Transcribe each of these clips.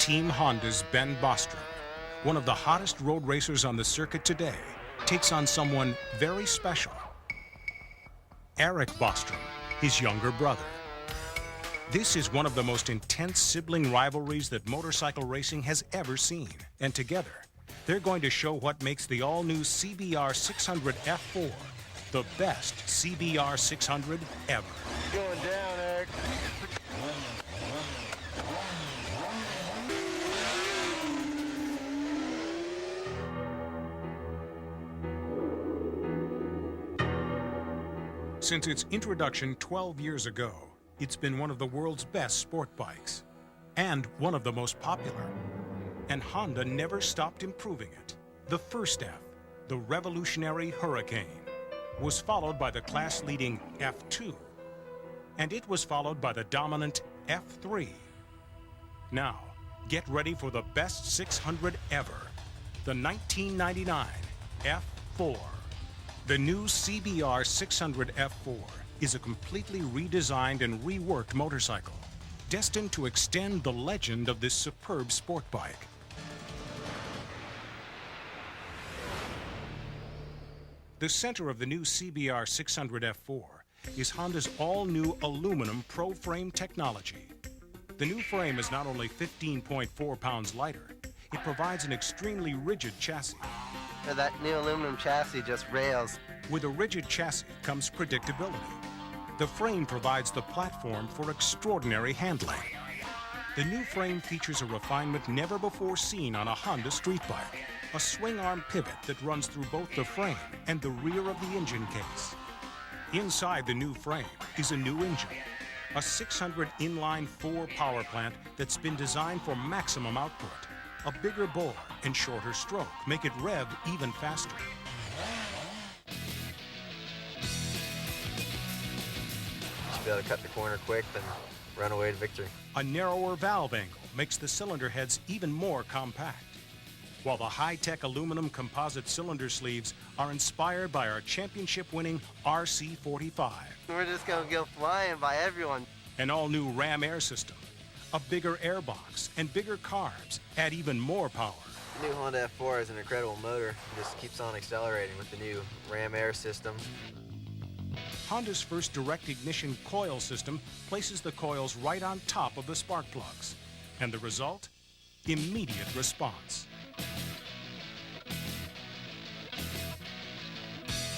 Team Honda's Ben Bostrom, one of the hottest road racers on the circuit today, takes on someone very special. Eric Bostrom, his younger brother. This is one of the most intense sibling rivalries that motorcycle racing has ever seen. And together, they're going to show what makes the all-new cbr600f4 the best cbr600 ever. Going down, Eric. Since its introduction 12 years ago, it's been one of the world's best sport bikes and one of the most popular. And Honda never stopped improving it. The first F, the revolutionary Hurricane, was followed by the class-leading F2, and it was followed by the dominant F3. Now, get ready for the best 600 ever, the 1999 F4. The new cbr600f4 is a completely redesigned and reworked motorcycle, destined to extend the legend of this superb sport bike. The center of the new cbr600f4 is Honda's all-new aluminum Pro Frame technology. The new frame is not only 15.4 pounds lighter, it provides an extremely rigid chassis. That new aluminum chassis just rails. With a rigid chassis comes predictability. The frame provides the platform for extraordinary handling. The new frame features a refinement never before seen on a Honda street bike. A swing arm pivot that runs through both the frame and the rear of the engine case. Inside the new frame is a new engine, a 600 inline 4 power plant that's been designed for maximum output. A bigger bore and shorter stroke make it rev even faster. Should be able to cut the corner quick and run away to victory. A narrower valve angle makes the cylinder heads even more compact, while the high-tech aluminum composite cylinder sleeves are inspired by our championship-winning RC45. We're just gonna go flying by everyone. An all-new Ram air system, a bigger airbox, and bigger carbs add even more power. The new Honda F4 is an incredible motor. It just keeps on accelerating with the new Ram air system. Honda's first direct ignition coil system places the coils right on top of the spark plugs. And the result? Immediate response.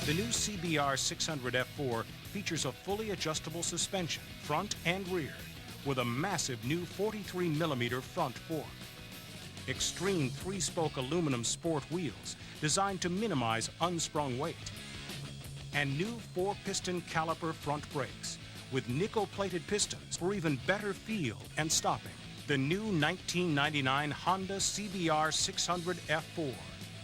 The new cbr600f4 features a fully adjustable suspension, front and rear, with a massive new 43mm front fork. Extreme 3-spoke aluminum sport wheels designed to minimize unsprung weight. And new 4-piston caliper front brakes with nickel-plated pistons for even better feel and stopping. The new 1999 Honda cbr600f4,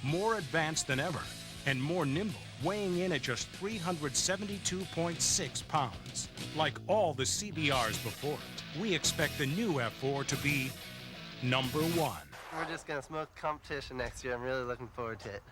more advanced than ever and more nimble, weighing in at just 372.6 pounds. Like all the CBRs before it, we expect the new F4 to be #1. We're just gonna smoke competition next year. I'm really looking forward to it.